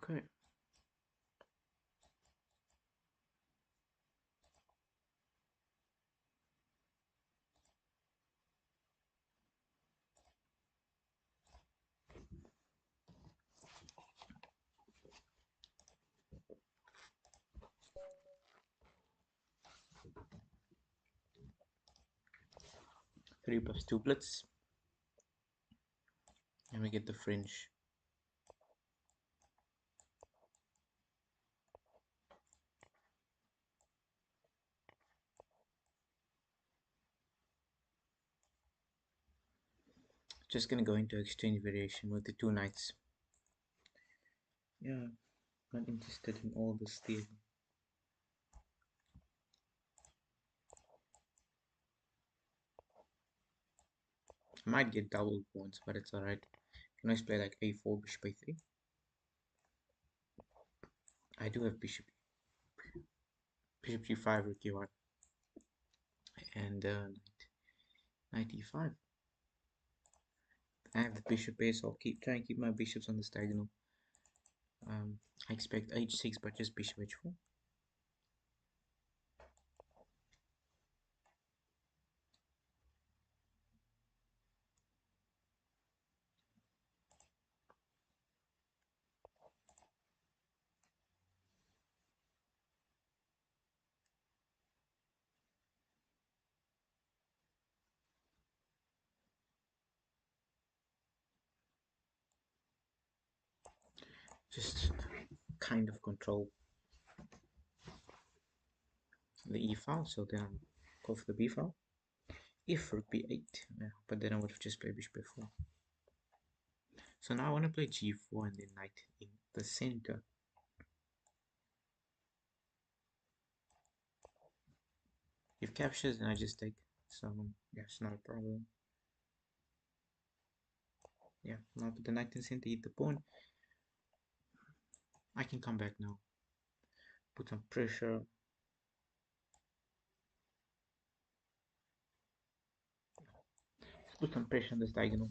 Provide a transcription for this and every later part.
Okay. Three plus two blitz. And we get the fringe. Just gonna go into exchange variation with the two knights. Yeah, not interested in all this theory. I might get double points, but it's alright. Can always play like a4, bishop a3. I do have bishop g5, rook e1, and knight e5. I have the bishop a, so I'll try and keep my bishops on this diagonal. I expect h6, but just bishop h4. Just kind of control the e file, so then I'll go for the b file. If rook b8, yeah, but then I would have just played bishop f4. So now I want to play g4 and then knight in the center. If captures, then I just take. So yeah, it's not a problem. Yeah, now put the knight in center, hit the pawn. I can come back now. Put some pressure. Let's put some pressure on this diagonal.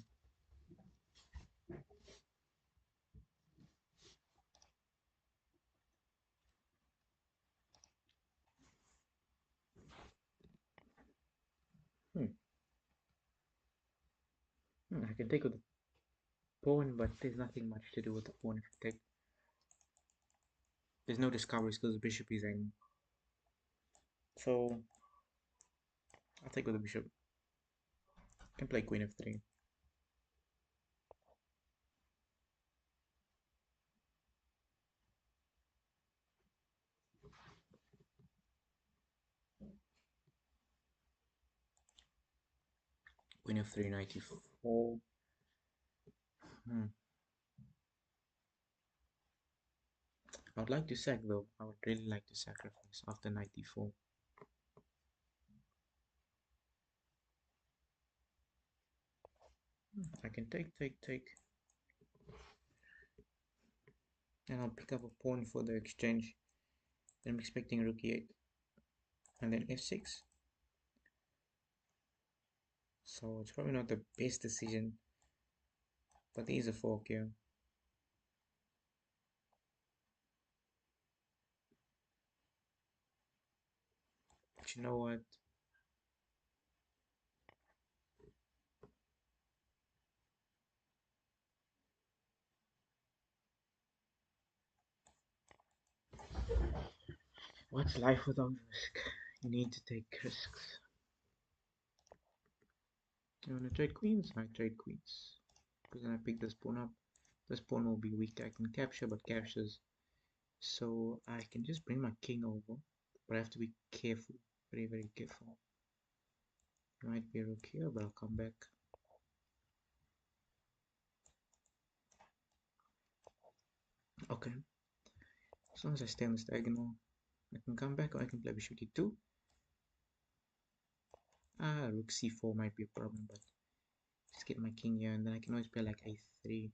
I can take with the pawn, but there's nothing much to do with the pawn if you take. There's no discoveries because the bishop is in. So I'll take with the bishop. Can play queen f3. Queen f3, knight e4. I would like to sack though. I would really like to sacrifice after knight e4. I can take. And I'll pick up a pawn for the exchange. Then I'm expecting rook e8. And then f6. So it's probably not the best decision. But there is a fork here. But you know what? What's life without risk? You need to take risks. You wanna trade queens? I trade queens. Because then I pick this pawn up. This pawn will be weak. I can capture, but captures. So I can just bring my king over. But I have to be careful. Very, very careful. Might be a rook here, but I'll come back. Okay. As long as I stay on this diagonal, I can come back or I can play bishop d2. Rook c4 might be a problem, but just get my king here and then I can always play like a3.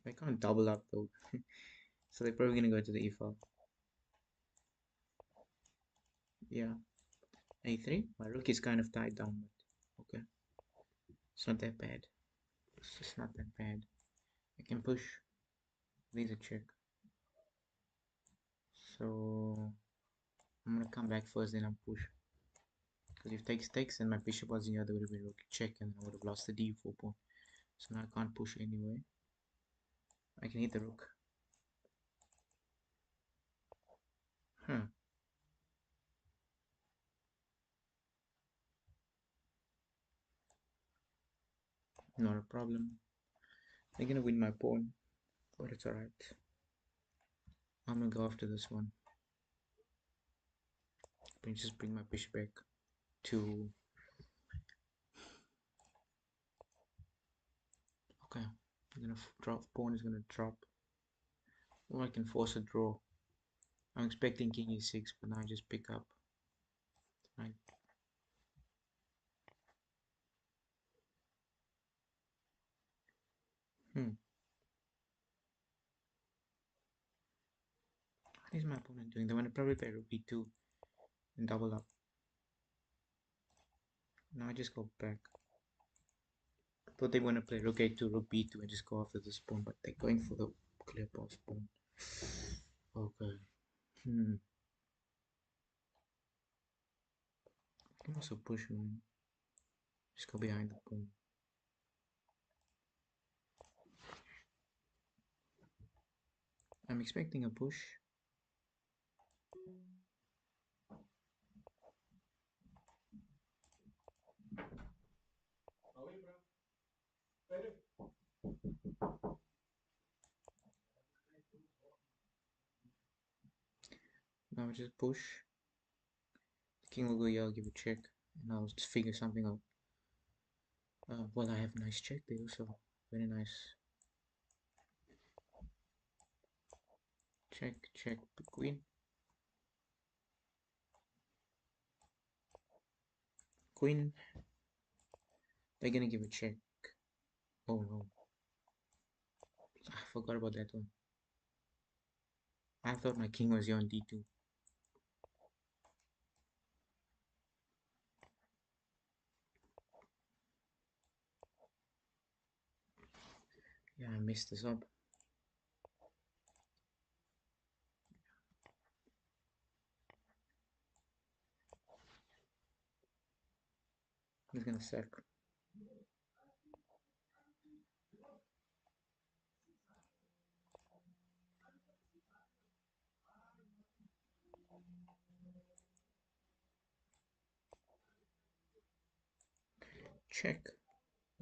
I can't double up though. So they're probably gonna go to the e file. Yeah. a3. My rook is kind of tied down, but okay. It's not that bad. It's not that bad. I can push. There's a check. So I'm gonna come back first, then I'm push. Because if takes and my bishop was in the other, would have been rook check, and I would have lost the d4 pawn. So now I can't push anyway. I can hit the rook. Huh. Not a problem. They're gonna win my pawn, but it's alright. I'm gonna go after this one. Just bring my bishop back to. Okay, I'm gonna drop. Pawn is gonna drop. Or I can force a draw. I'm expecting king e6, but now I just pick up. Right. What is my opponent doing? They want to probably play rook b2 and double up. Now I just go back. I thought they want to play rook a2, rook b2 and just go after this pawn, but they're going for the clear pass pawn. Okay. I can also push mine. Just go behind the pawn. I'm expecting a push. Now I just push. The king will go here, I'll give a check, and I'll just figure something out. Well, I have a nice check there, so very nice. Check, check, queen. Queen. They're gonna give a check. Oh no. I forgot about that one. I thought my king was here on d2. Yeah, I messed this up. He's gonna sack. Check.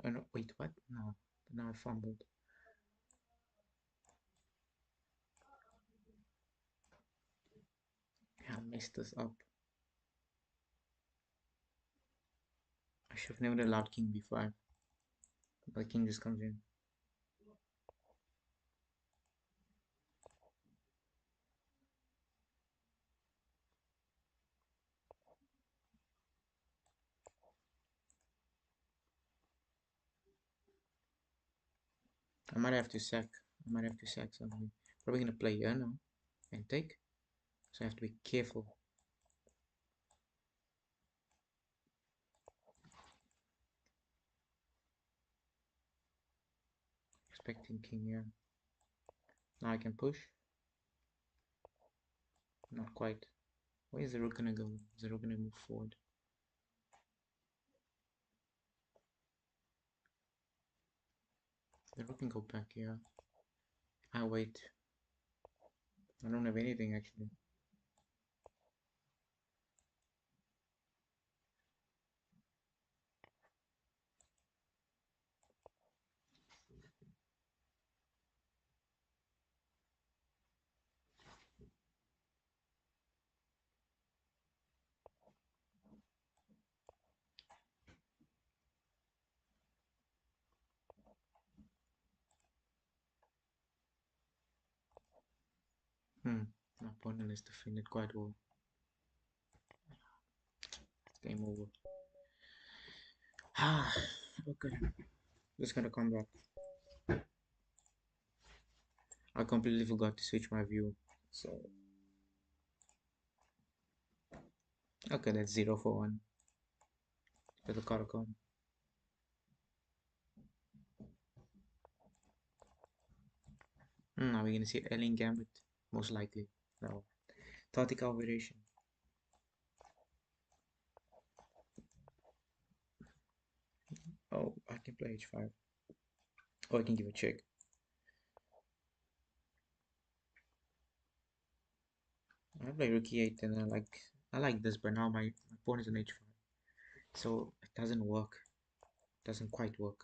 Oh no, wait, what? No. Now I fumbled. Yeah, I messed this up. I should have never allowed king b5. The king just comes in. I might have to sack. I might have to sack something. Probably gonna play here now and take. So I have to be careful. Expecting king here. Now I can push. Not quite. Where is the rook gonna go? Is the rook gonna move forward? The rook can go back here. I wait. I don't have anything actually. My opponent is defended quite well. Game over. Ah, okay. Just gonna come back. I completely forgot to switch my view. So okay, that's 0 for 1. Let the card come. Are we gonna see Alien Gambit? Most likely. No. Tactical variation. Oh, I can play h5. Or I can give a check. I play rook e8 and I like this, but now my pawn is on h5. So it doesn't work. Doesn't quite work.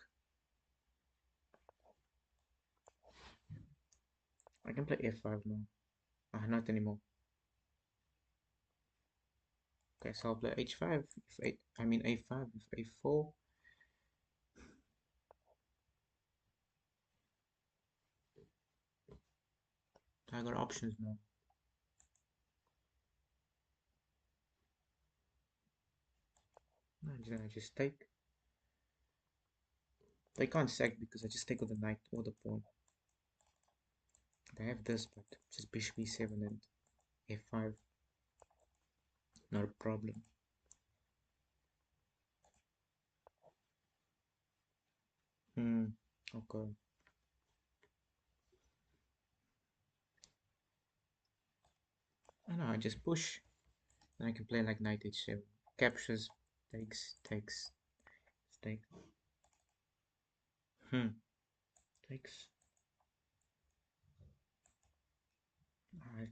I can play f5 now. Not anymore. Okay, so I'll play h5 if I mean a5 if a4. I got options now. I'm gonna just take. They can't sack because I just take with the knight or the pawn. They have this, but just bishop e7 and a5. Not a problem. Okay. I know, I just push. Then I can play like knight h7. Captures, takes, takes. Takes.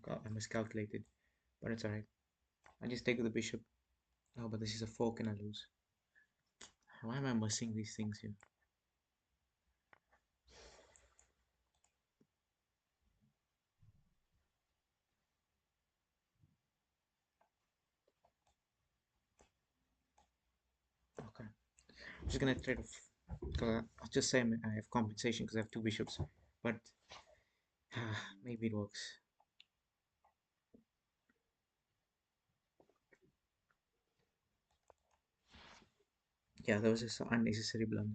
I miscalculated, but it's alright. I just take with the bishop. Oh, but this is a fork and I lose. Why am I missing these things here? Okay. I'm just gonna trade off. I'll just say I have compensation because I have two bishops, but maybe it works. Yeah, that was just an unnecessary blunder.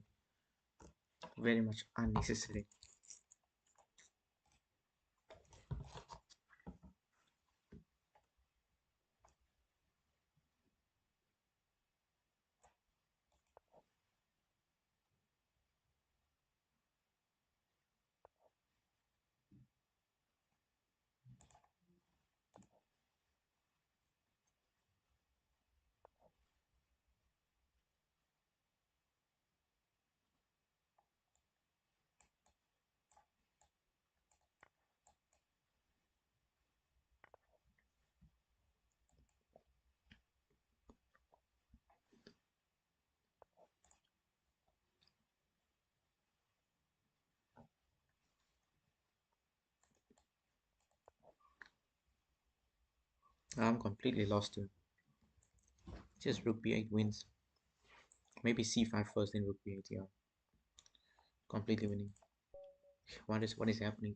Very much unnecessary. I'm completely lost here. Just rook b8 wins. Maybe c5 first, then rook b8. Yeah, completely winning. What is happening to me?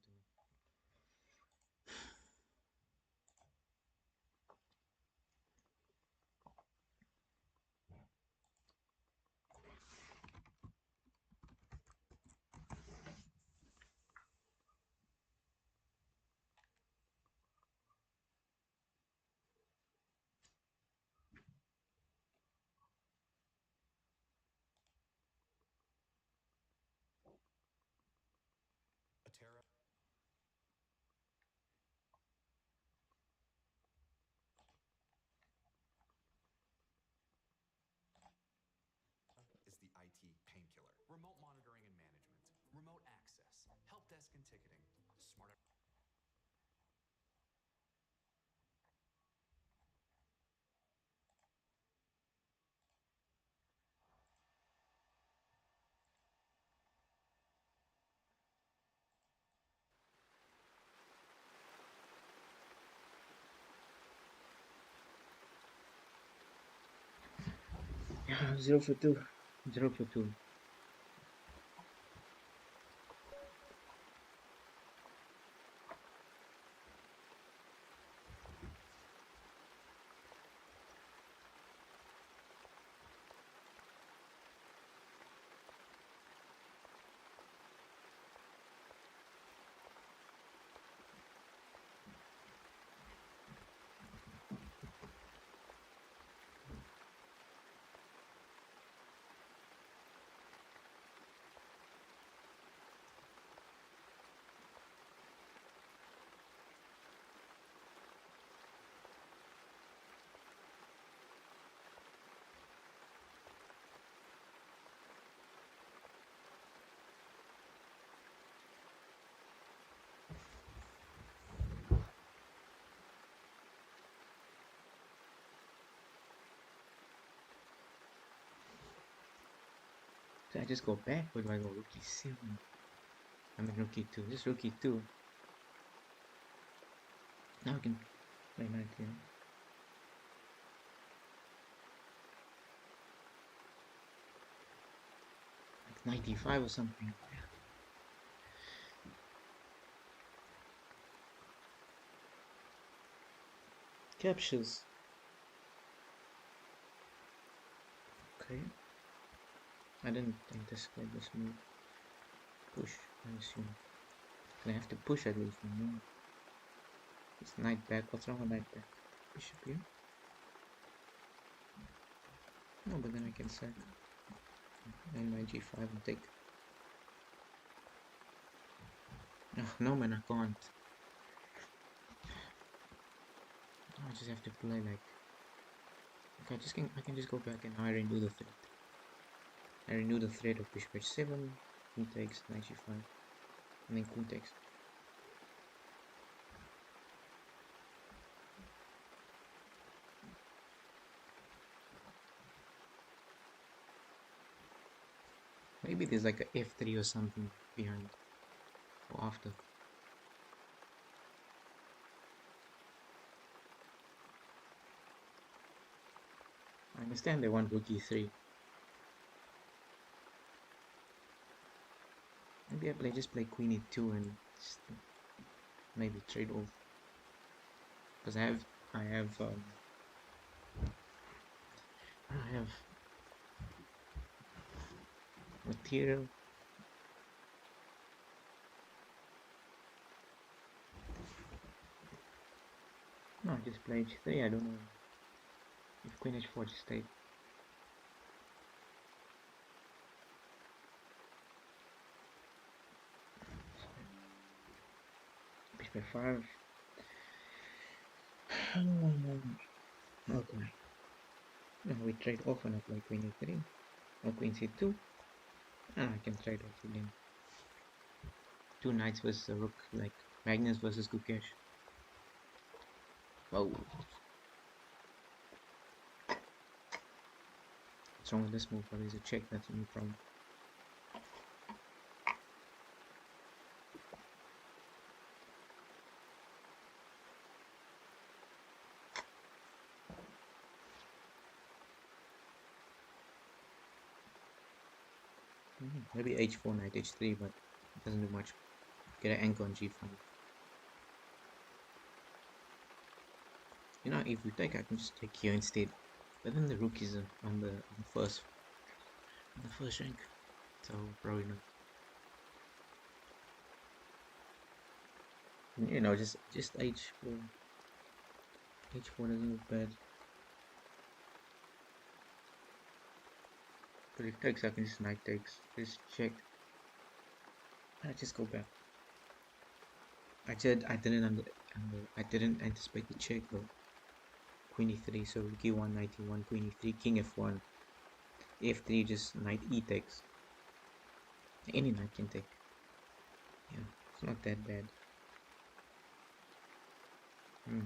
Yeah, 0 for 2. 0 for 2. Do I just go back or do I go rook e7? I mean rook e2. Just rook e2. Now I can play knight here. Like 95 or something. Captures. Okay. I didn't anticipate this move. Push, I assume. I have to push at least. No. It's knight back. What's wrong with knight back? Bishop here. No, but then I can sack. And my g5 and take. Oh, no man, I can't. I just have to play like. Okay, I can just go back and I renew the threat. I renew the threat of bishop h7, queen takes, knight g5, and then queen takes. Maybe there's like a f3 or something behind or after. I understand they want rook e3. Maybe I just play queen e2 and just maybe trade off. Because I have material. No, I just play h3. I don't know if queen h4 just take. Bishop f5. Okay. Now we trade off and I play queen e3 or queen c2. And I can trade off again. Two knights versus a rook, like Magnus versus Gukesh. Whoa. What's wrong with this move? Or is a check? That's the only problem. Maybe h4, knight h3, but it doesn't do much. Get an anchor on g5. You know, if we take, I can just take here instead. But then the rook is on the first rank, so probably not. You know, just h4. h4 doesn't look bad. But if takes, I can just knight takes. Just check. I just go back. I didn't anticipate the check though. Queen e3, so rook e1, knight e1, queen e3, king f1, f3, just knight e takes. Any knight can take. Yeah, it's not that bad.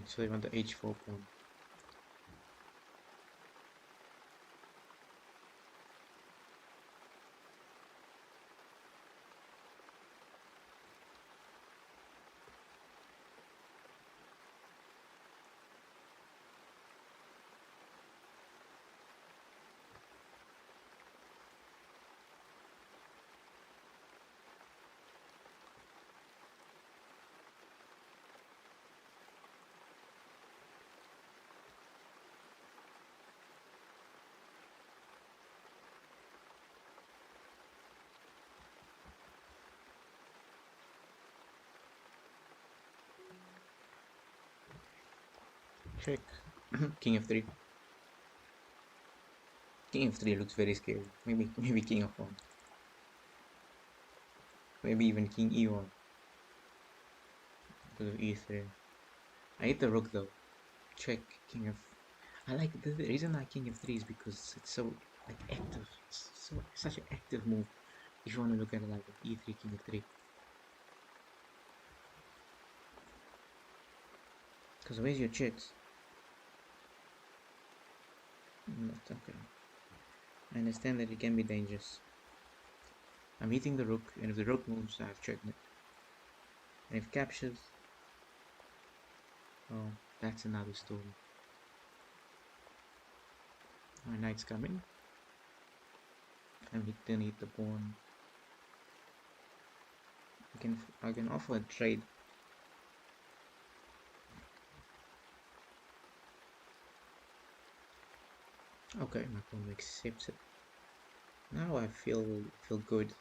So they want the h4 pawn. Check. King f3. King f3 looks very scary. Maybe king f1. Maybe even king e1. Because of e3. I hate the rook though. Check king f. I like the reason I king f3 is because it's so like active. It's such an active move. If you want to look at it like e3, king f3. Because where's your checks? That's okay. I understand that it can be dangerous. I'm eating the rook, and if the rook moves, I have checkmate. And if captures, oh, that's another story. My knight's coming. And he didn't eat the pawn. I can offer a trade. Okay, my pawn accepts it. Now I feel good.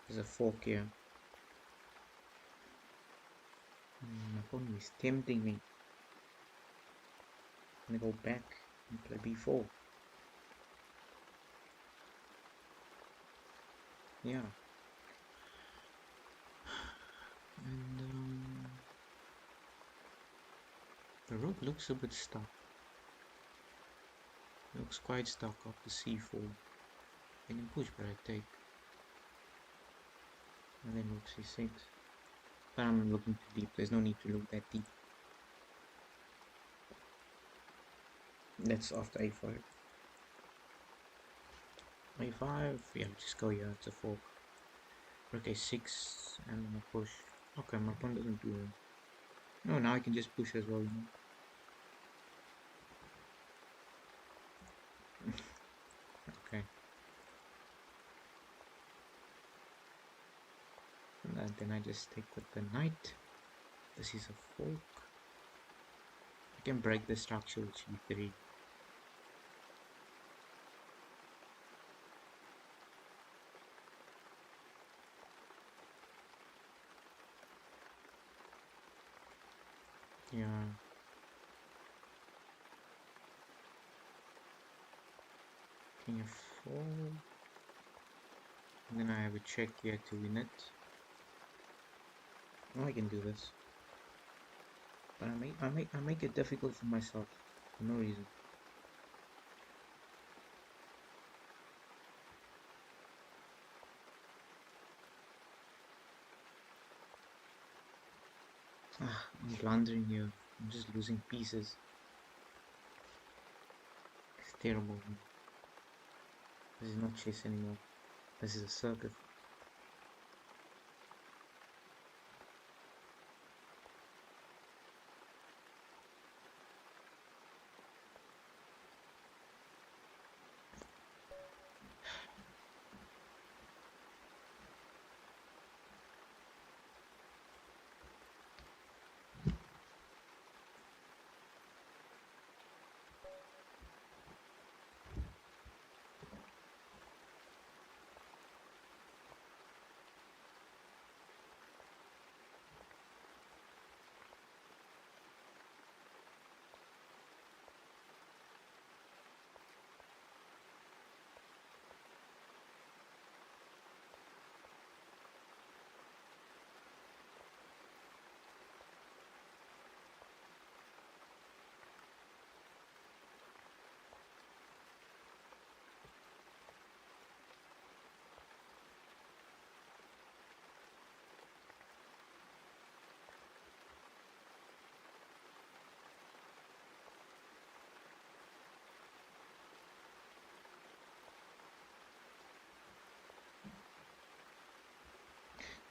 There's a fork here. My pawn is tempting me. I'm gonna go back and play b4. Yeah. And the rook looks a bit stuck. Looks quite stuck after c4. I can push, but I take. And then rook c6. But I'm looking too deep. There's no need to look that deep. That's after a5. a5. Yeah, just go here. It's a fork. Rook a6 and then a push. Okay, my pawn doesn't do it. No, now I can just push as well, you know. Okay. And then I just take with the knight. This is a fork. I can break the structure with g3. Yeah. King f4. And then I have a check here to win it. Oh, I can do this. But I make it difficult for myself for no reason. I'm blundering here. I'm just losing pieces. It's terrible. This is not chess anymore. This is a circus.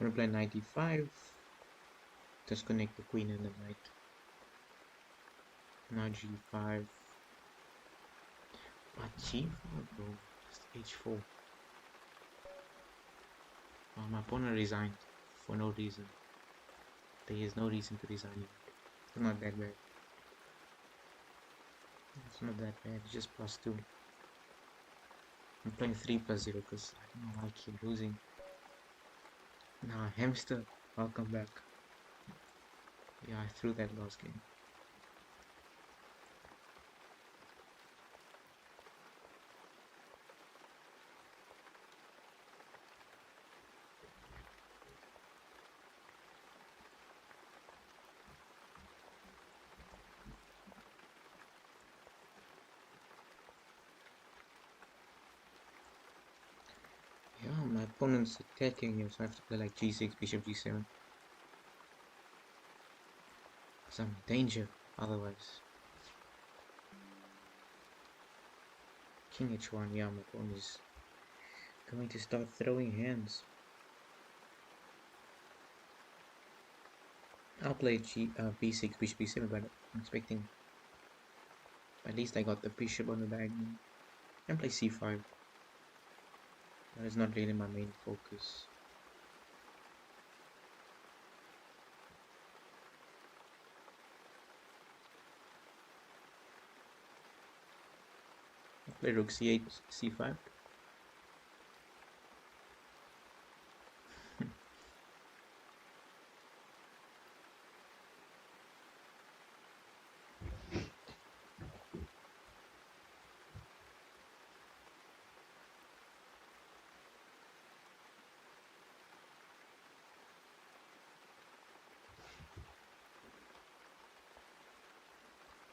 I'm gonna play 95. Disconnect the queen and the knight. Now g5. But g4, bro. Just h4. My opponent resigned for no reason. There is no reason to resign. It's not that bad. It's not that bad. It's just +2. I'm playing 3+0 because I don't know why I keep losing. Nah, hamster. I'll come back. Yeah, I threw that last game. Yeah, my opponent's attacking here, so I have to play like g6, bishop g7. Because I'm in danger otherwise. King h1, yeah, my opponent is going to start throwing hands. I'll play b6, bishop b7, but I'm expecting at least I got the bishop on the diagonal. And play c5. That is not really my main focus. I'll play rook c8, c5.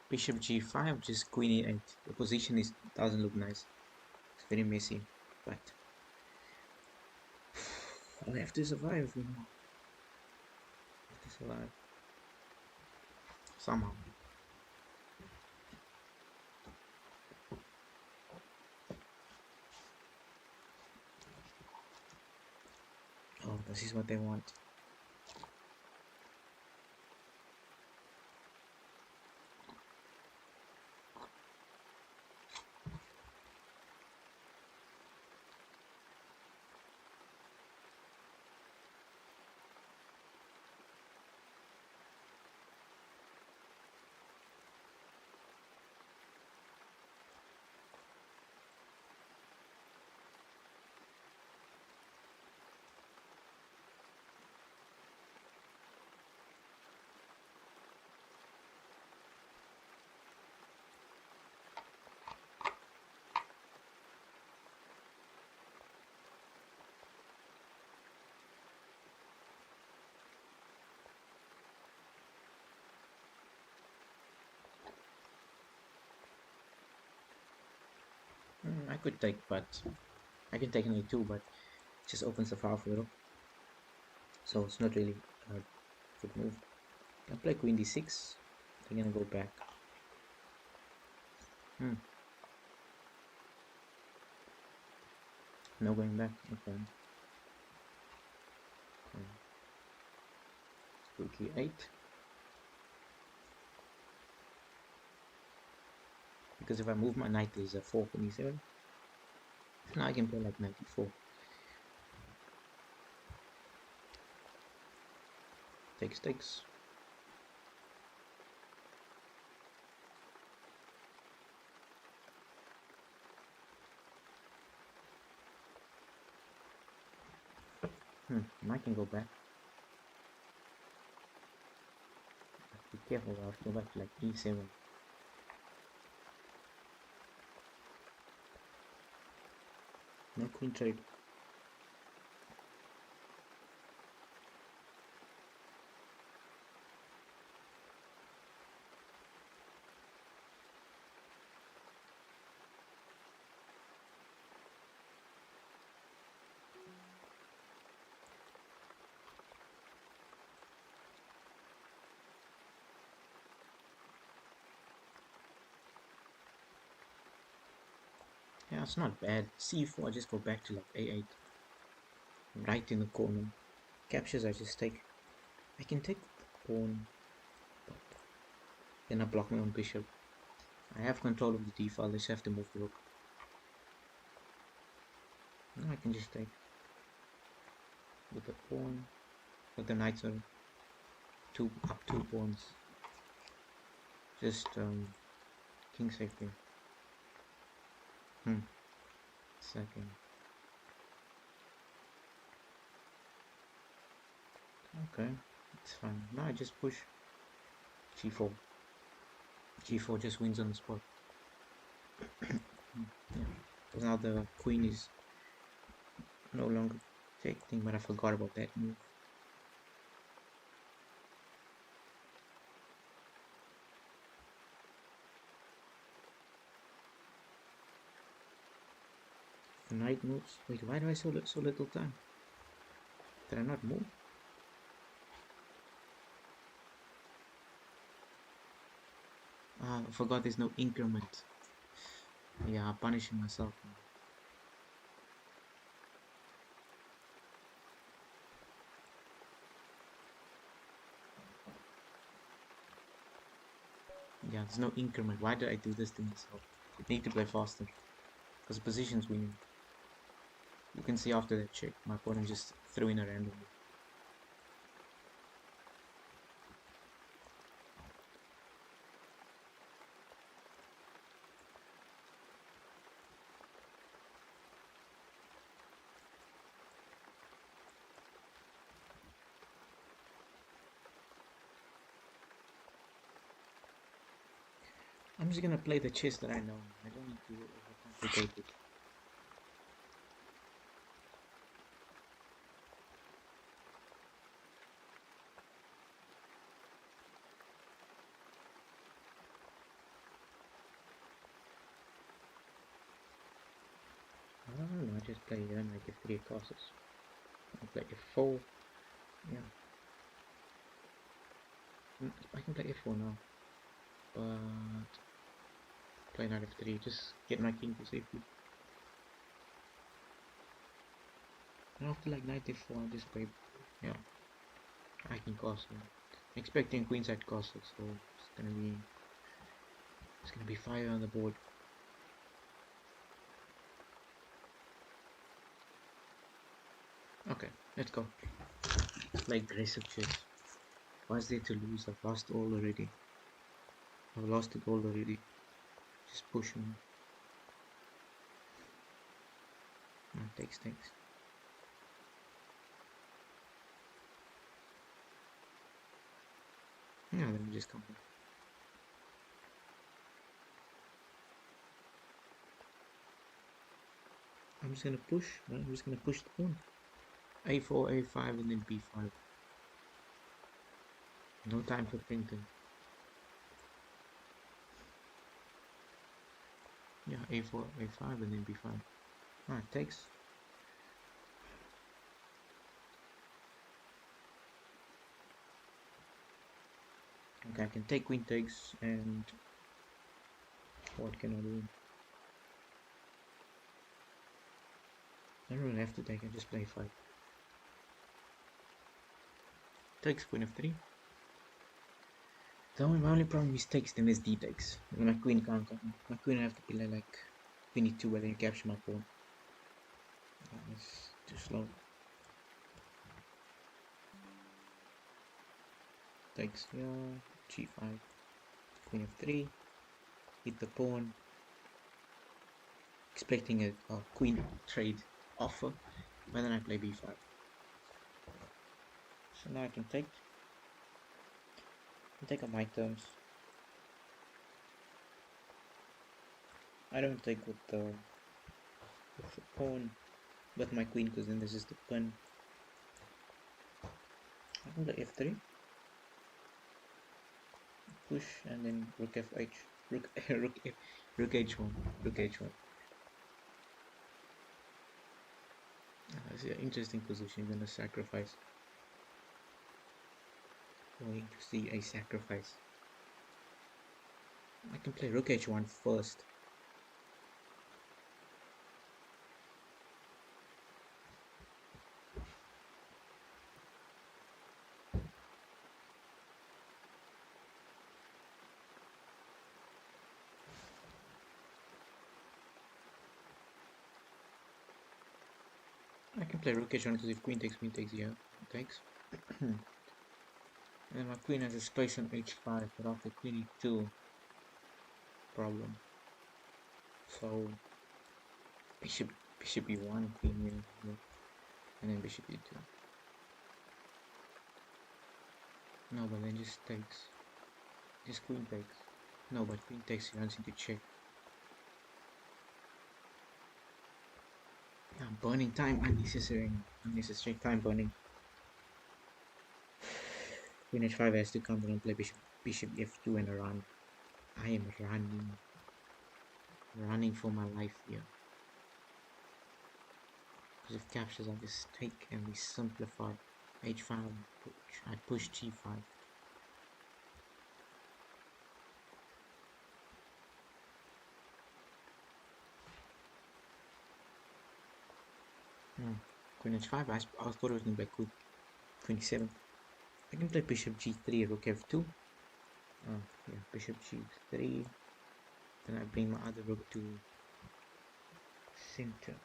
Bishop g5, just queen e8. The position doesn't look nice. It's very messy, but I'll have to survive, you know. Have to survive somehow. Oh, this is what they want. I could take, but I can take an a2, but it just opens the file for little. So it's not really a good move. I'll play queen d6. I'm gonna go back. No going back. Okay. Rook e8. Because if I move my knight, there's a fork on e7. Now I can play like knight e4. Takes. I can go back. Be careful, I have to go back to like e7. No queen trade. Yeah, it's not bad. c4, I just go back to like a8. Right in the corner. Captures, I just take. I can take the pawn, but then I block my own bishop. I have control of the d file, I just have to move the rook. Now I can just take with the pawn, with the knights are up two pawns. Just king safety. Second. Okay, it's fine. Now I just push g4. g4 just wins on the spot. Yeah, because now the queen is no longer protecting, but I forgot about that move. The knight moves. Wait, why do I so little time? Did I not move? I forgot there's no increment. Yeah, punishing myself. Yeah, there's no increment. Why did I do this to myself? I need to play faster. Because the position's winning. You can see after that check, my opponent just threw in a random move. I'm just gonna play the chess that I know. I don't need to overcomplicate it. I don't know, I just play like f3 castles. I play f4. Yeah. I can play f4 now. But play knight f3, just get my king to safety. And after like knight f4, I just play, yeah, I can castle. Expecting queenside castle, so it's gonna be fire on the board. Okay, let's go. Let's play aggressive chess. What's there to lose? I've lost all already. I've lost it all already. Just push me. Takes. Yeah, let me just come back. I'm just gonna push, right? I'm just gonna push the pawn. A4, A5, and then B5. No time for printing. Yeah, A4, A5, and then B5. Alright, takes. Okay, I can take queen takes, and what can I do? I don't really have to take, I just play 5. Takes queen f3. The only problem is takes, then is d takes. And my queen can't come. My queen will have to play like queen e2 where then you capture my pawn. It's too slow. Takes here, g5, queen f3, hit the pawn. Expecting a queen trade offer, but then I play b5. So now I can take on my terms. I don't take with the pawn, but my queen, because then this is the pin. I can play f3, push, and then rook f8, rook h1, rook h1. It's an interesting position. You're gonna sacrifice. Going to see a sacrifice. I can play rook h1 first. I can play rook h1 because if queen takes, yeah, takes. And my queen has a space on h5, but after queen e2, problem. So bishop e1, queen e2, and then bishop e2. No, but then just takes. Just queen takes. No, but queen takes, you don't seem to check. Yeah, I'm burning time, unnecessary time burning. Queen h5 has to come, then play bishop f2 and a run. I am running for my life here. Because if captures, I just take and we simplify. h5, I push g5. Queen h5, I thought it was going to be queen 27. I can play bishop g3, rook f2. Oh, yeah, bishop g3. Then I bring my other rook to center.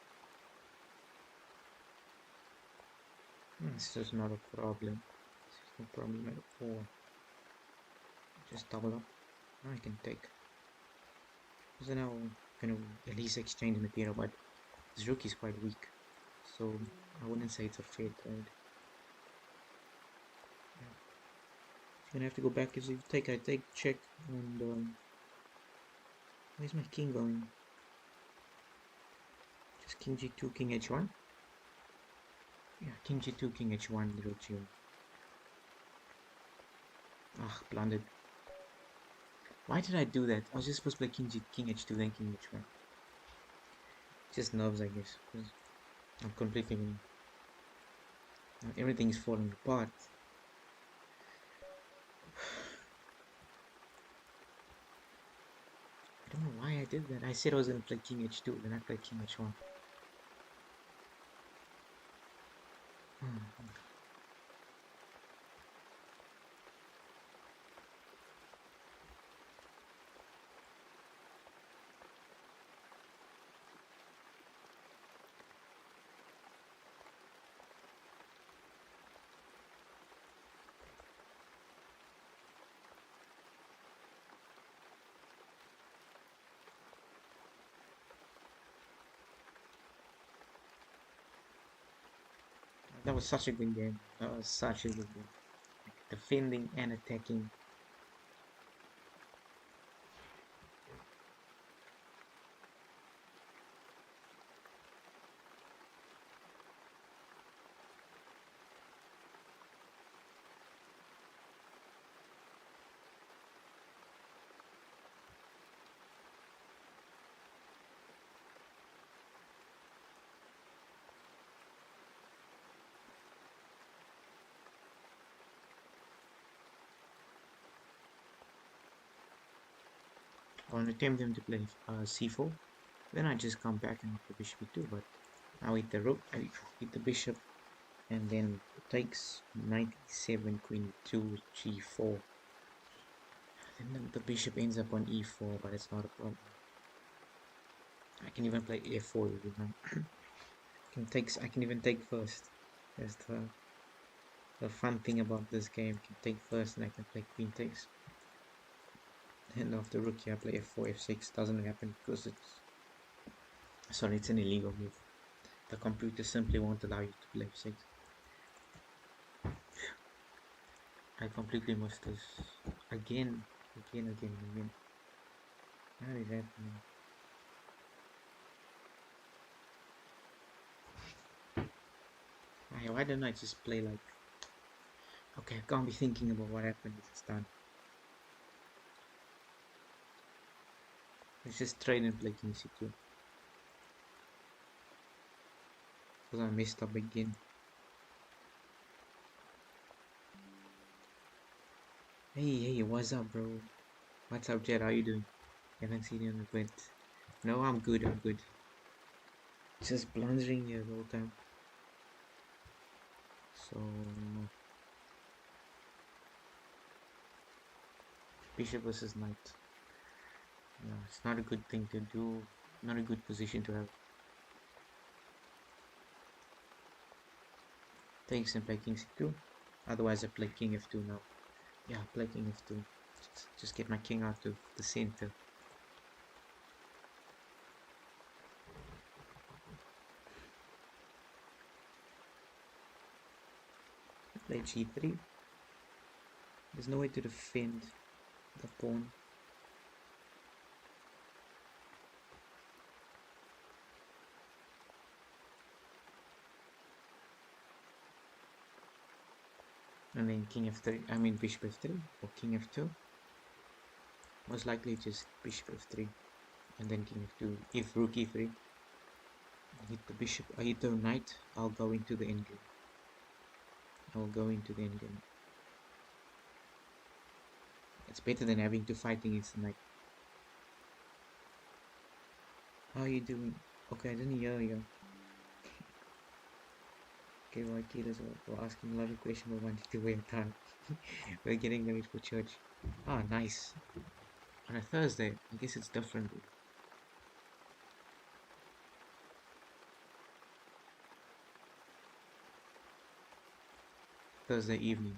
This is not a problem. This is no problem at all. Just double up. Now I can take. So now I'm gonna at least exchange material, but this rook is quite weak. So I wouldn't say it's a fair trade. Yeah. It's gonna have to go back because if I take check, and where's my king going? Just king g2, king h1. Yeah, king g2, king h1, little g. Ah, blundered. Why did I do that? I was just supposed to play king h2, then king h1. Just nerves, I guess. Because I'm completely winning. Everything is falling apart. I don't know why I did that. I said I was gonna play king h2, then I played king h1. That was such a good game. That was such a good game. Defending and attacking. I want to tempt them to play c4. Then I just come back and hit the bishop e2. But now hit the rook, I hit the bishop, and then it takes knight e7, queen e2, g4. Then the bishop ends up on e4, but it's not a problem. I can even play f4 if you know. I can even take first. That's the fun thing about this game. I can take first and I can play queen takes. And after rook here I play f4, f6. Doesn't happen because it's an illegal move. The computer simply won't allow you to play f6. I completely missed this. Again. How did that happen? Why don't I just play like... Okay, I can't be thinking about what happened. It's done. Let's just trade and play king c2. Because I messed up again. Hey, what's up, bro? What's up, Jed? How you doing? Haven't seen you in a bit. No, I'm good. Just blundering here the whole time. So... Bishop versus knight. No, it's not a good thing to do. Not a good position to have. Takes and play king c2. Otherwise I play king f2 now. Yeah, play king f2. Just get my king out of the center. Play g3. There's no way to defend the pawn. And then king f3, I mean bishop f3 or king f2. Most likely just bishop f3 and then king f2. If rook e3, I hit the bishop, I hit the knight, I'll go into the endgame. It's better than having to fight against the knight. How are you doing? Okay, I didn't hear you. Okay, why kids were asking a lot of questions about wanting to wear a tie. We're getting ready for church. Ah, nice. On a Thursday, I guess it's different. Thursday evening.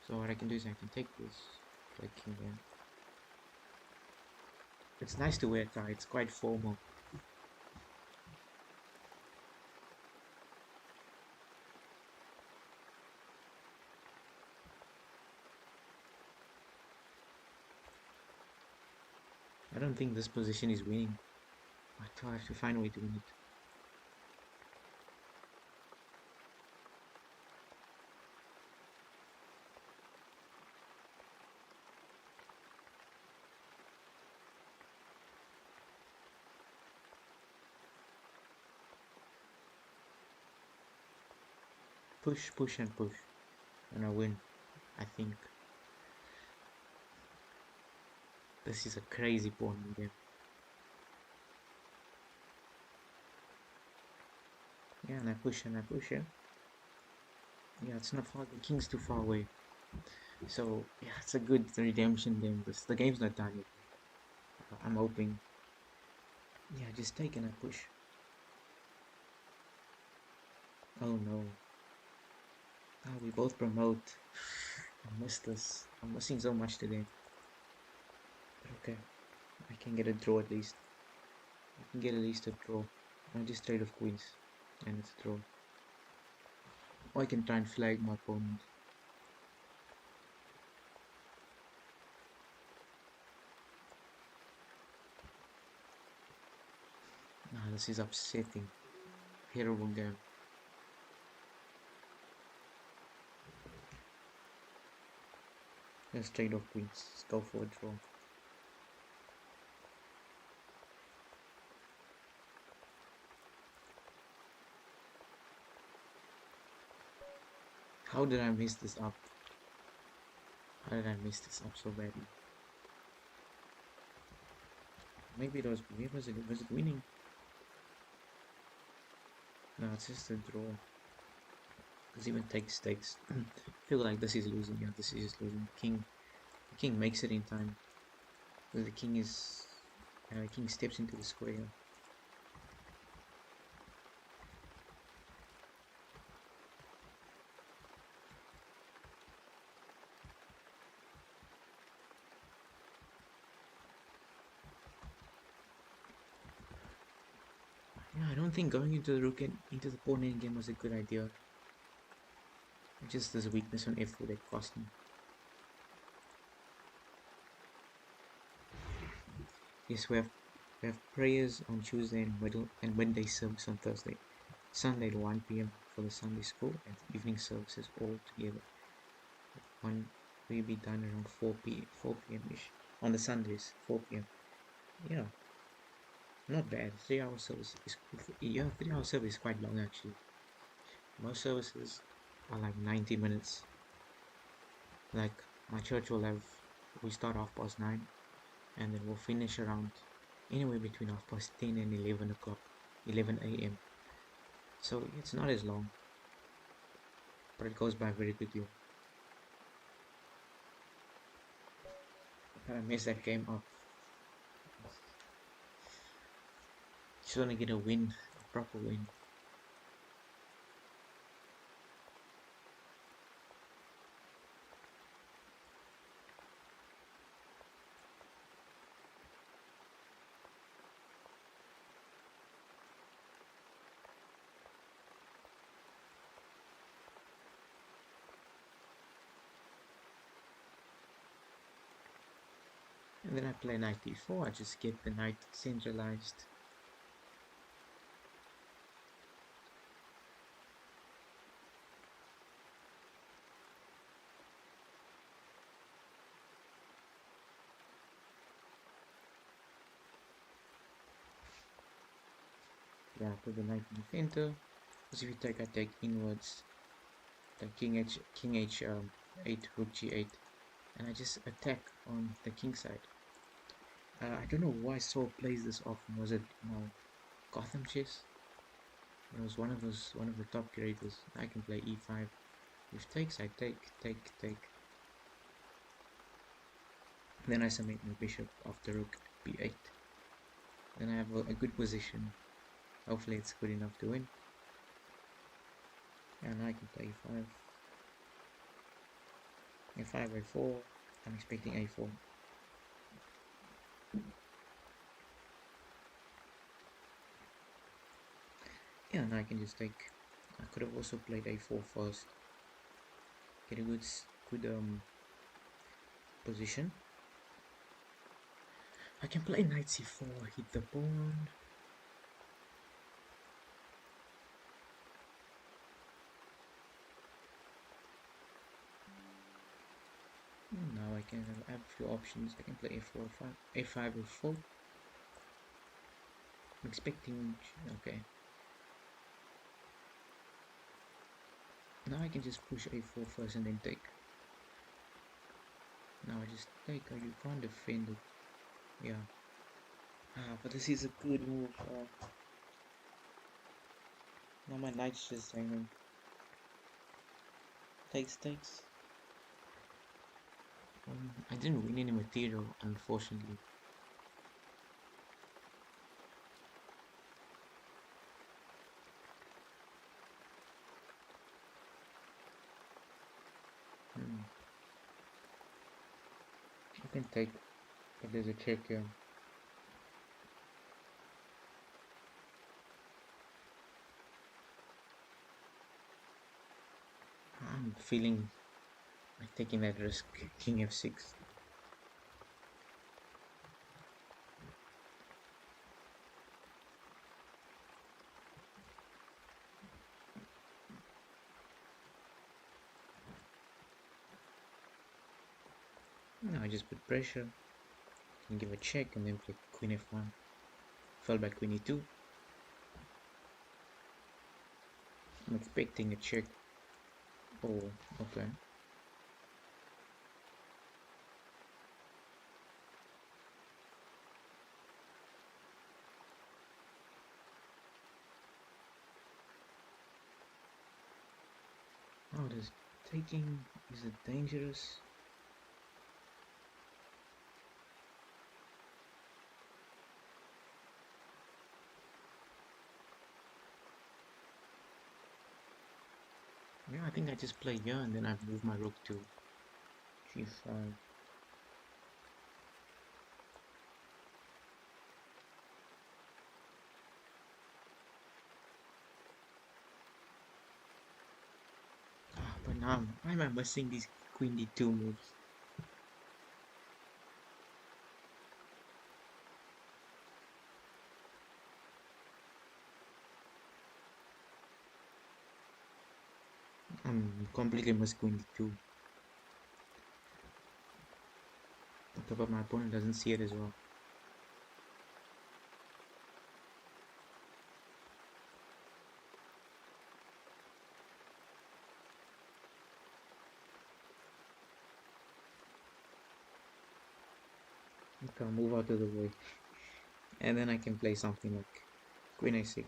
So what I can do is I can take this, play king there. It's nice to wear a tie. It's quite formal. I don't think this position is winning. I have to find a way to win it. Push, push, and push. And I win. I think. This is a crazy pawn game. Yeah, and I push and I push it. Yeah, it's not far. The king's too far away. So, yeah, it's a good redemption game. The game's not done yet. I'm hoping. Yeah, just take and I push. Oh no. Ah, we both promote. I missed this. I'm missing so much today. But okay. I can get a draw at least. I can get at least a draw. I just trade of queens. And it's a draw. Or I can try and flag my opponent. Ah, this is upsetting. Terrible game. Let's trade off queens. Let's go for a draw. How did I mess this up? How did I mess this up so badly? Maybe it was winning? No, it's just a draw. Because even takes stakes. I feel like this is losing. Yeah, this is losing. The king makes it in time. The king is the king steps into the square. Yeah, I don't think going into the rook and into the pawn endgame was a good idea. Just there's a weakness on f4 that cost me. Yes, we have prayers on Tuesday and Wednesday service on Thursday. Sunday at 1 p.m. for the Sunday school and evening services all together. One will be done around 4 p.m. ish on the Sundays, 4 p.m. Yeah, not bad. 3 hour service is yeah, 3 hour service is quite long actually. Most services are like 90 minutes. Like my church we start 9:30 and then we'll finish around anywhere between 10:30 and 11 o'clock, 11 a.m. So it's not as long, but it goes by very quickly. I messed that game up. Just want to get a win, a proper win. And then I play knight d4, I just get the knight centralized. Yeah, I put the knight in the center. Because if you take, I take inwards. The king h8, rook g8, and I just attack on the king side. I don't know why Saul plays this often. Was it Gotham chess? It was one of the top creators. I can play e5. If takes, I take. Then I submit my bishop after rook b8. Then I have a good position. Hopefully it's good enough to win. And I can play a5. a5, a4. I'm expecting a4. Yeah, and I can just take. I could have also played a4 first. Get a good position. I can play knight c4, hit the pawn. Now I can have a few options. I can play a4, a5, a4. I'm expecting. Okay. Now I can just push a4 first and then take. Now I just take. You can't defend it. Yeah. But this is a good move. Now my knight's just hanging. Takes. I didn't win any material, unfortunately. I can take, but there's a check here. I'm feeling like taking that risk. King f6. Now I just put pressure. Can give a check and then play queen f1. Fell back queen e2. I'm expecting a check. Oh, okay. Oh, this taking, is it dangerous? Yeah, I think I just play here and then I move my rook to g5. But now, why am I missing these queen d2 moves? I'm completely missed queen d2. On top of my opponent doesn't see it as well. Okay, I'll move out of the way. And then I can play something like queen a6.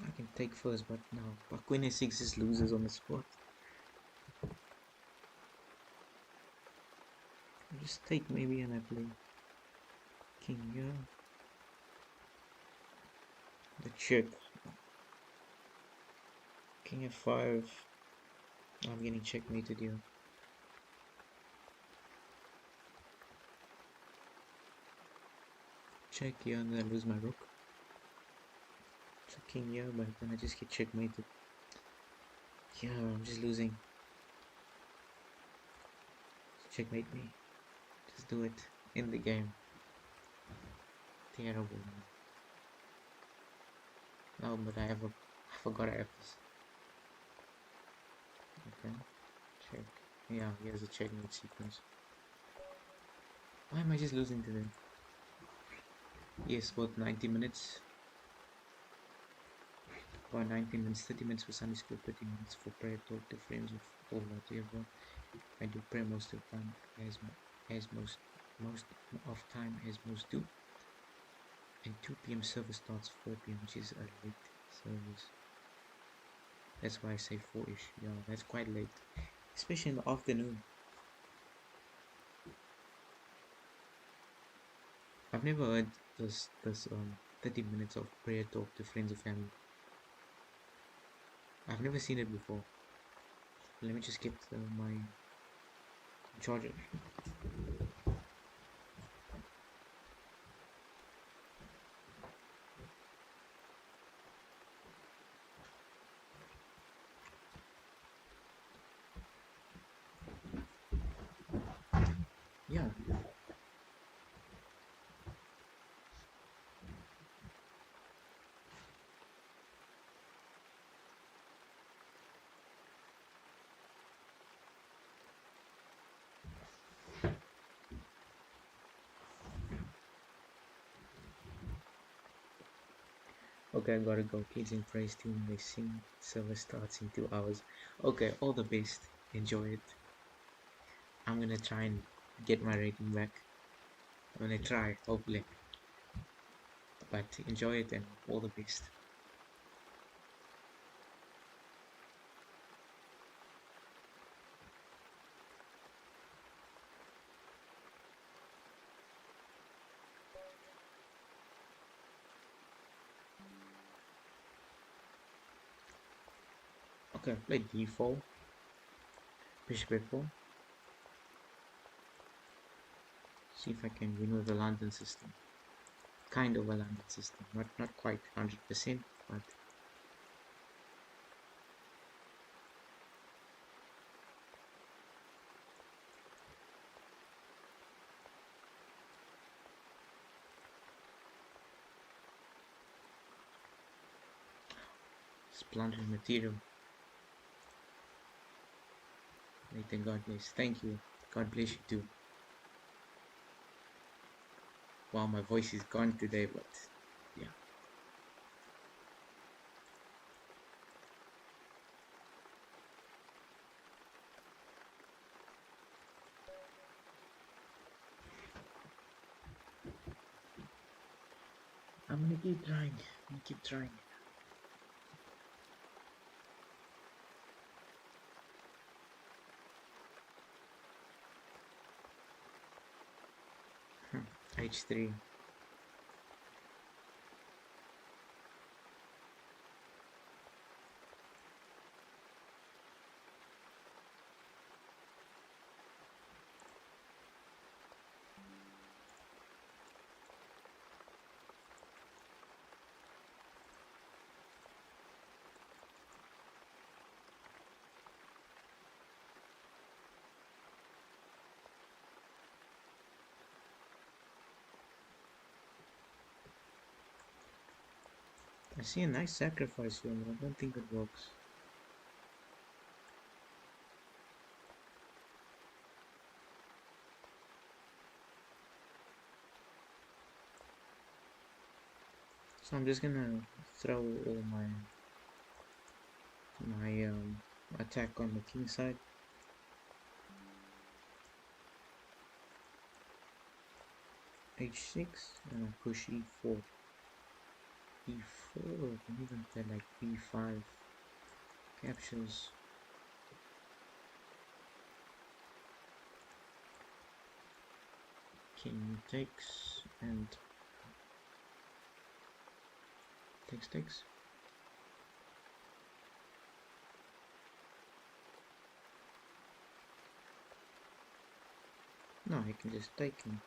I can take first, but no. But queen a6 just loses on the spot. I just take maybe and I play king here. The check. King f5. I'm getting checkmated here. Check here and then I lose my rook. So king here, but then I just get checkmated. Yeah, I'm just losing. Checkmate me. Just do it in the game. Terrible. No, but I forgot I have this. Okay, check. Yeah, here's a checkmate sequence. Why am I just losing to them? Yes, about 90 minutes. About 19 minutes, 30 minutes for Sunday school, 30 minutes for prayer talk to friends of all whatever. I do pray most of the time as most of time as most do. And 2 p.m. service starts 4 p.m. which is a late service. That's why I say 4-ish. Yeah, that's quite late. especially in the afternoon. I've never heard this 30 minutes of prayer talk to friends or family. I've never seen it before. Let me just get my charger. Yeah. Okay, I gotta go. Kids in praise team. They sing. Service starts in 2 hours. Okay, all the best. Enjoy it. I'm gonna try and get my rating back. I'm gonna try, hopefully. But enjoy it and all the best. Okay, play d4, bishop a4. See if I can win with the London system. Kind of a London system, not quite 100%, but splendid material. Nathan, God bless. Thank you. God bless you too. Wow, my voice is gone today, but yeah. I'm gonna keep trying. I'm gonna keep trying. H3. I see a nice sacrifice here, but I don't think it works. So I'm just gonna throw all my attack on the king side. H6 and I push E4. E4, can even play like B5. Captures. King takes and takes. No, I can just take and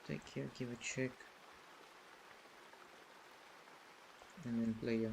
take here, give a check, and then play a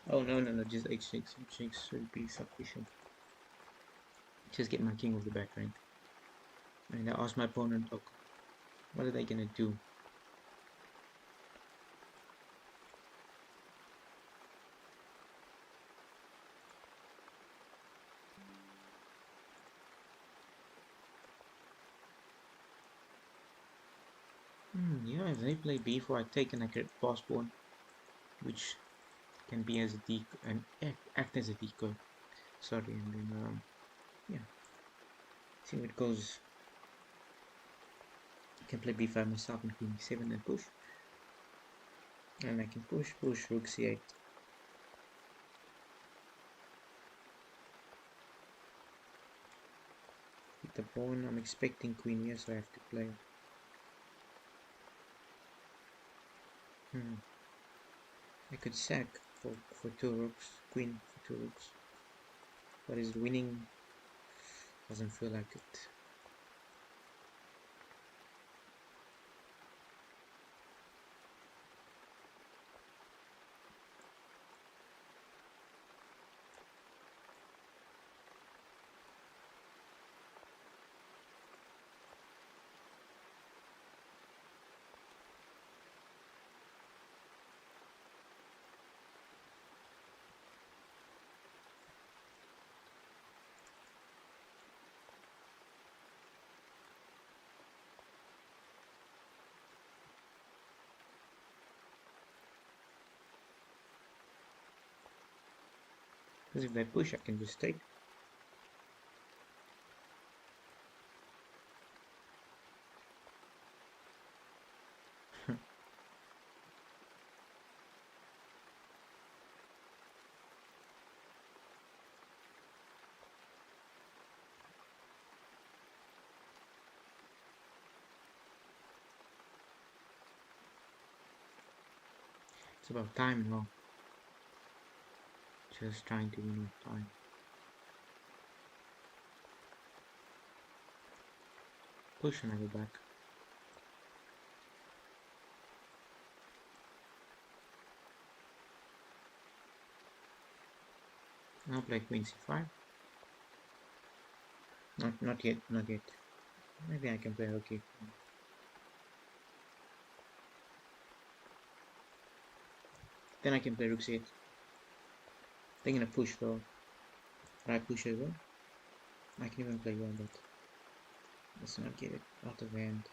Oh no, just h6 should be sufficient. Just get my king off the back rank. And I asked my opponent, okay, what are they gonna do? Yeah, if they play b4, I take and I get pass pawn, which can be as a decoy and act as a decoy. Sorry, and then yeah, see what goes. I can play b5 myself and queen b7 and push, and I can push rook c8. Hit the pawn. I'm expecting queen here, so I have to play. I could sack for two rooks, queen for two rooks, but is winning? Doesn't feel like it. Because if they push, I can just take. It's about time now. Just trying to win time. Push and I go back. Now play queen c5. Not yet. Maybe I can play okay. Then I can play rook c8. They're gonna push though. But I push over. I can even play one, but let's not get it out of hand.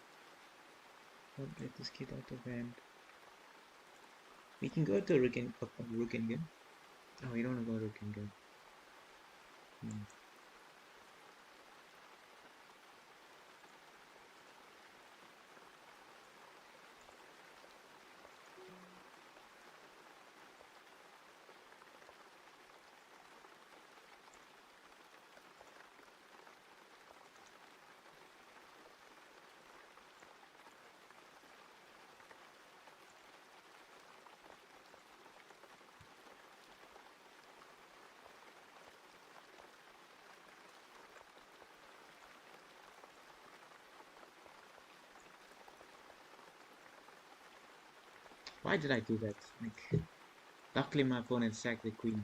Don't let this get out of hand. We can go to rook and game. Oh, we don't want to go rook and game. Why did I do that? Like, luckily my opponent sacked the queen.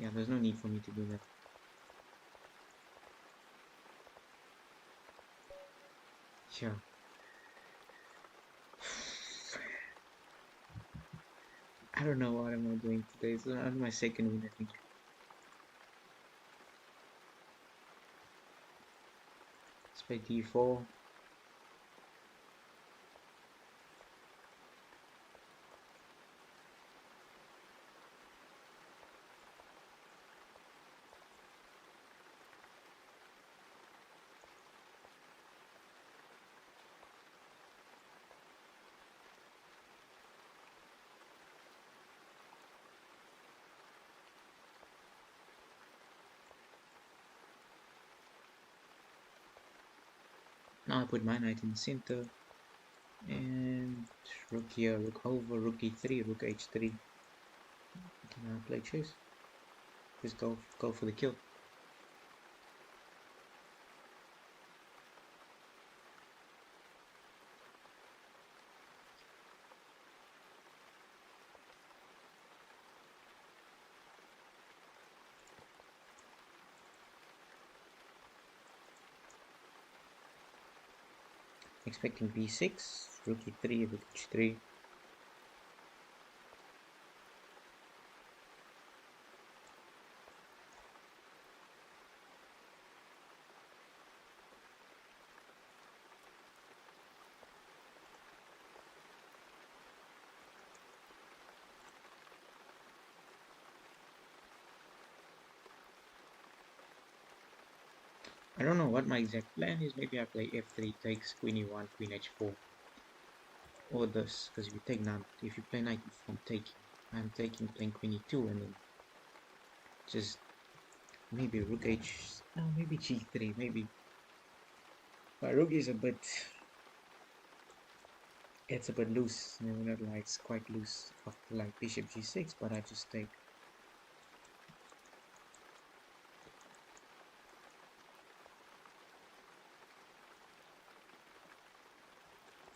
Yeah, there's no need for me to do that. Sure. I don't know what am I doing today. It's not my second win, I think. Let's play d4. Now I put my knight in the center. And rook here, rook over, rook e3, rook h3. Can I play chess? Just go for the kill. Expecting b6, rook e3, rook h3. I don't know what my exact plan is. Maybe I play f3 takes queen e1, queen h4, or this. Because if you take knight, if you play knight e4, I'm taking, playing queen e2, and then just maybe rook h. No, maybe g3. Maybe my rook is a bit. It's a bit loose. You know, not like it's quite loose after like bishop g6, but I just take.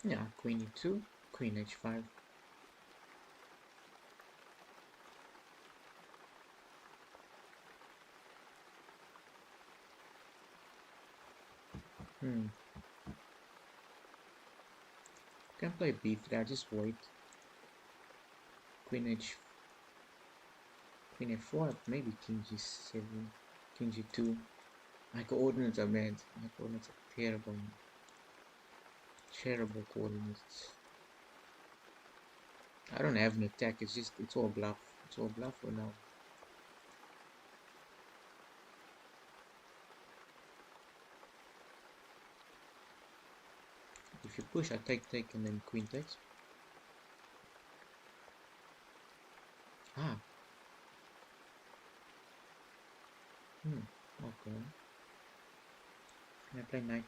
Yeah, queen e2, queen h5. Can play b3. I just wait. Queen h, queen f4. Maybe king g7, king g2. My coordinates are bad. My coordinates are terrible. Terrible coordinates. I don't have an attack. It's all bluff. It's all bluff for now. If you push, I take, and then queen takes. Ah. Okay. Can I play knight?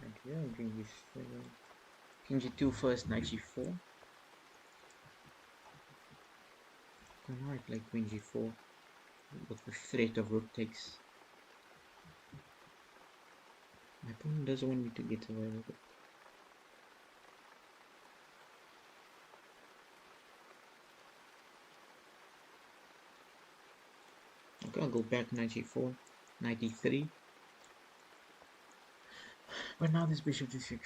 Knight here, and king g7. King g2 first, knight g4. Now I play queen g4 with the threat of rook takes. My opponent doesn't want me to get away with it. Okay, I'll go back knight g4, knight e3. But now this bishop g6.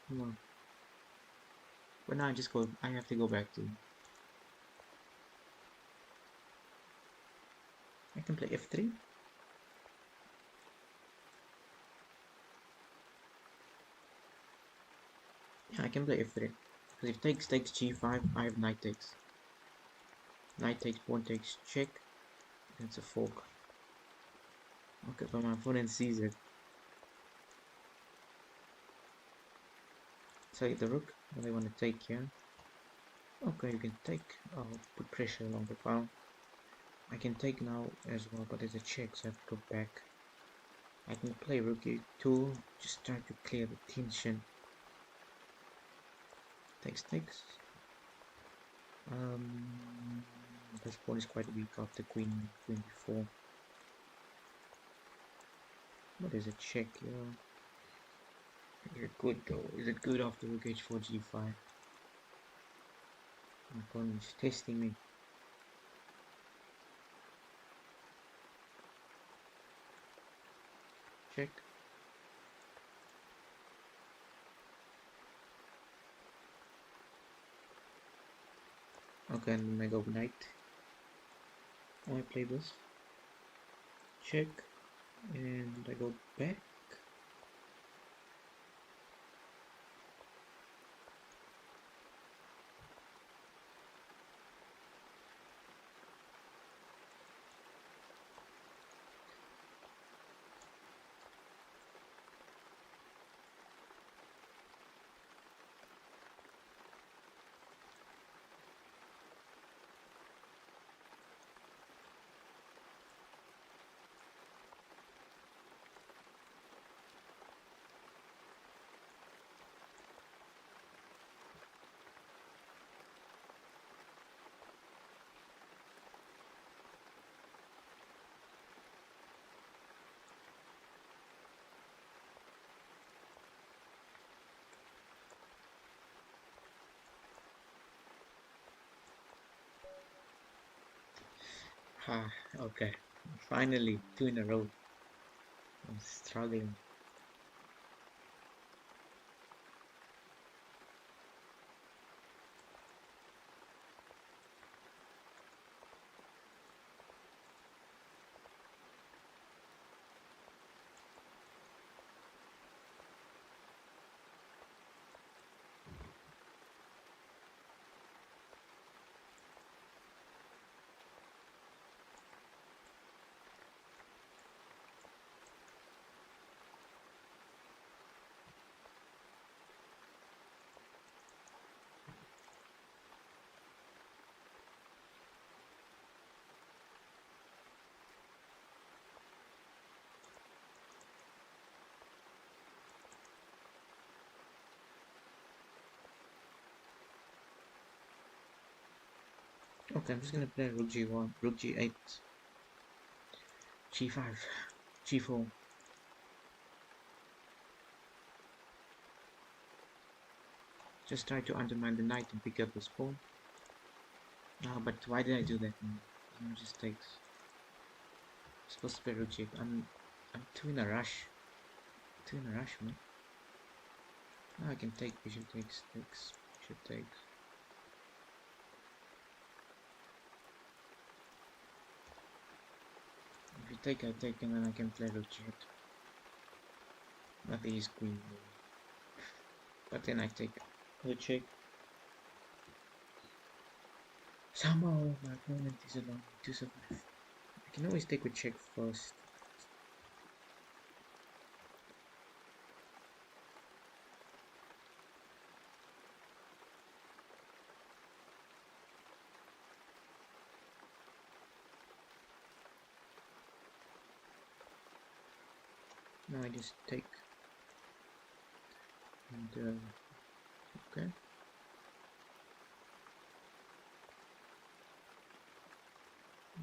Come on. But now I have to go back to. I can play f3. Yeah, I can play f3. Because if takes g5, I have knight takes. Knight takes, pawn takes, check. That's a fork. Okay, but my opponent sees it. So the rook, what I want to take here. Okay, you can take. I'll put pressure along the file. I can take now as well, but there's a check, so I have to go back. I can play rook e2, just try to clear the tension. Takes. This pawn is quite weak after queen b4. But there's a check here. Is it good though? Is it good after rook h4 g5? My opponent is testing me. Check. Okay, and then I go knight. I play this. Check. And I go back. Okay. Finally, 2 in a row. I'm struggling. Okay, I'm just gonna play rook g1, rook g8, g5, g4. Just try to undermine the knight and pick up his pawn. No, but why did I do that? No, just takes. I'm supposed to play rook g8. I'm too in a rush. Too in a rush, man. No, I can take bishop takes, bishop takes. If you take, I take, and then I can play rook g8. Not the ace queen, but then I take rook check. Somehow my opponent is allowing me to survive. I can always take with check first. Now I just take. And okay.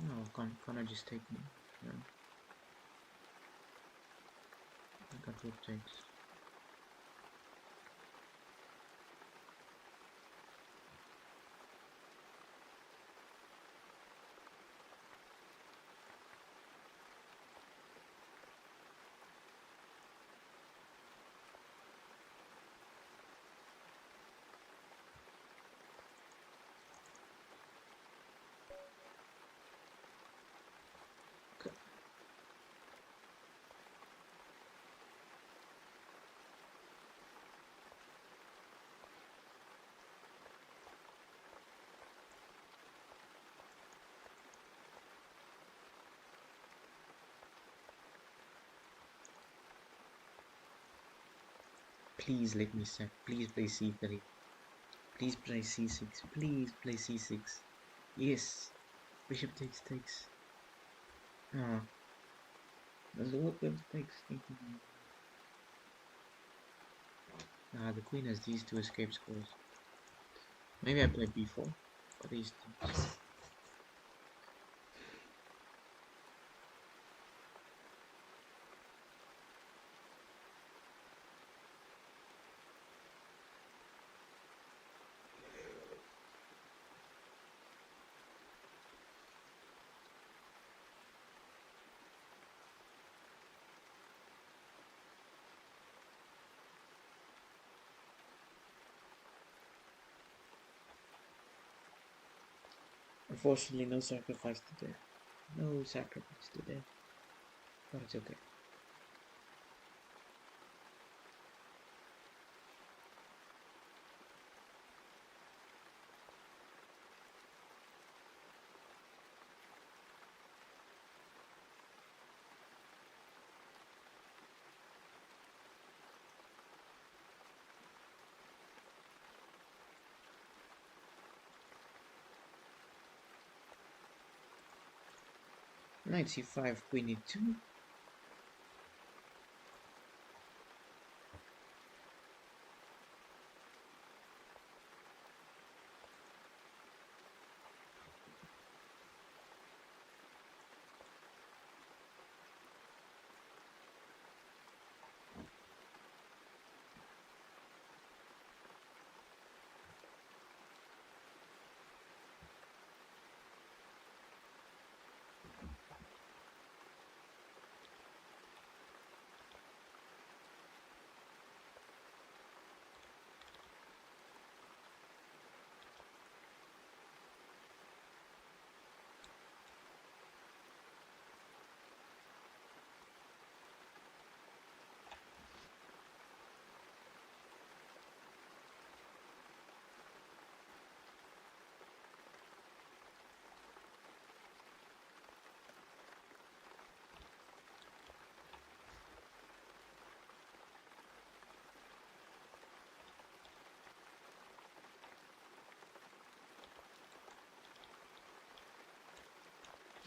No, can't I just take me? No. I got rook takes. Okay. Please let me sack. Please play c3. Please play c6. Please play c6. Yes. Bishop takes. Ah. Does it work with takes? Ah, the queen has these two escape scores. Maybe I play b4 for these two. Unfortunately, no sacrifice today. No sacrifice today. But it's okay. Knight c5, queen e2.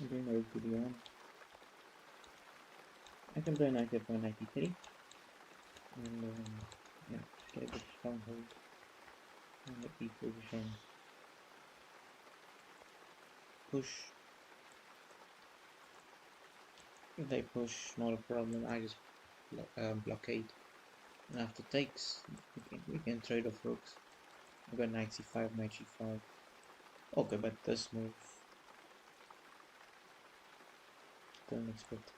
I'm doing a rook to the arm. I can play knight f1, knight e3. And yeah, just get a good stronghold in the e position. push. If they push, not a problem. I just blockade. And after takes, we can trade off rooks. I got knight c5, knight g5. Okay, but this move didn't expect it.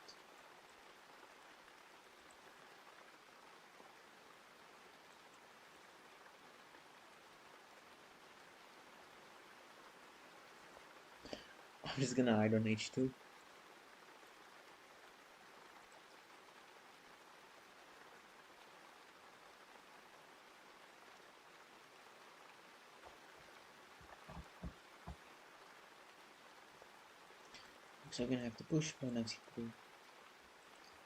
I'm just gonna hide on h2. So I'm gonna have to push, play knight c3.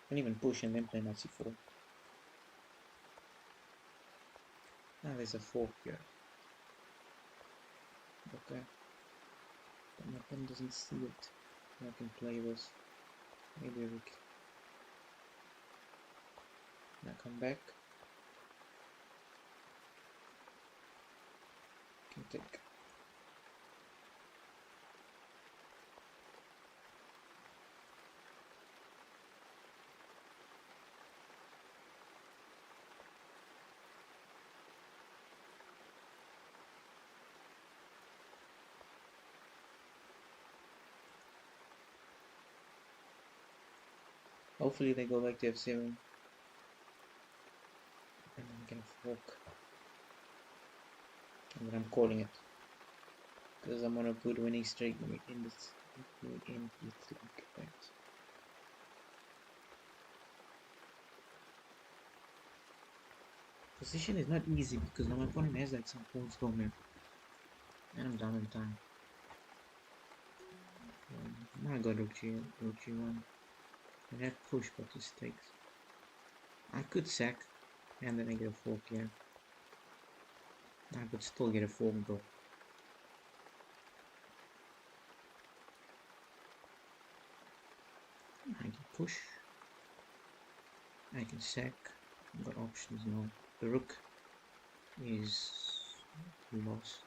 Can even push and then play knight c4. Now there's a fork here. Okay. But my pen doesn't see it. I can play this. Maybe we can. Now come back. Can take. Hopefully they go back to f7. And then we can fork. And then I'm calling it. Because I'm on a good winning streak in this league. Right. Position is not easy because now my opponent has like some pawns from here. And I'm down in time. I got rook g1. I have push, but this takes. I could sack, and then I get a fork here. I could still get a fork though. I can push. I can sack. I've got options now. The rook is lost.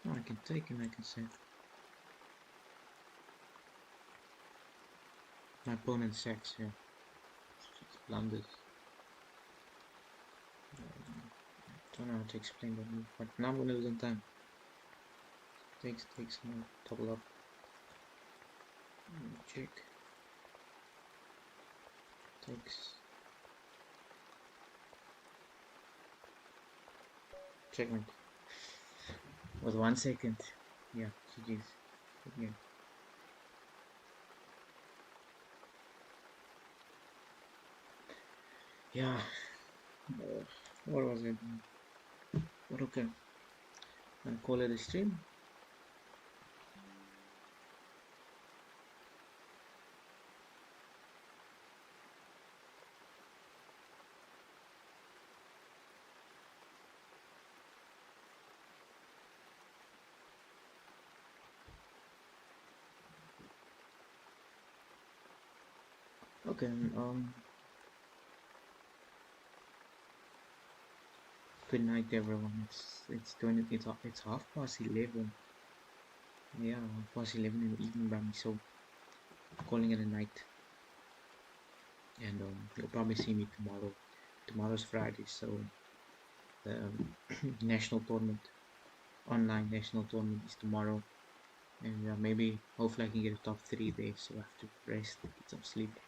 No, I can take and I can sack. My opponent sacks here. Just blunders. I don't know how to explain that move, but now we're losing time. Takes now, double up. Check. Takes. Checkmate. With 1 second. Yeah, GG's. Yeah. Yeah. What was it? What okay? I'll call it a stream. Okay. Good night, everyone. It's 11:30. Yeah, 11:30 in the evening by me. So I'm calling it a night. And you'll probably see me tomorrow. Tomorrow's Friday, so the national tournament, online national tournament is tomorrow. And maybe, hopefully I can get a top 3 there, so I have to rest, get some sleep.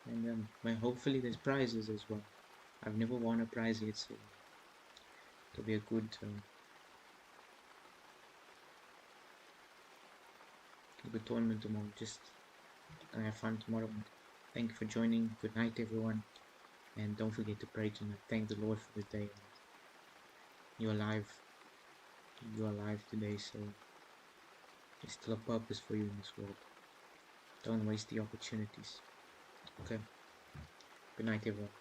And hopefully there's prizes as well. I've never won a prize yet, so it'll be a good tournament tomorrow. Just gonna have fun tomorrow. Thank you for joining. Good night, everyone. And don't forget to pray tonight. Thank the Lord for the day. You're alive. You're alive today, so there's still a purpose for you in this world. Don't waste the opportunities. Okay. Good night, everyone.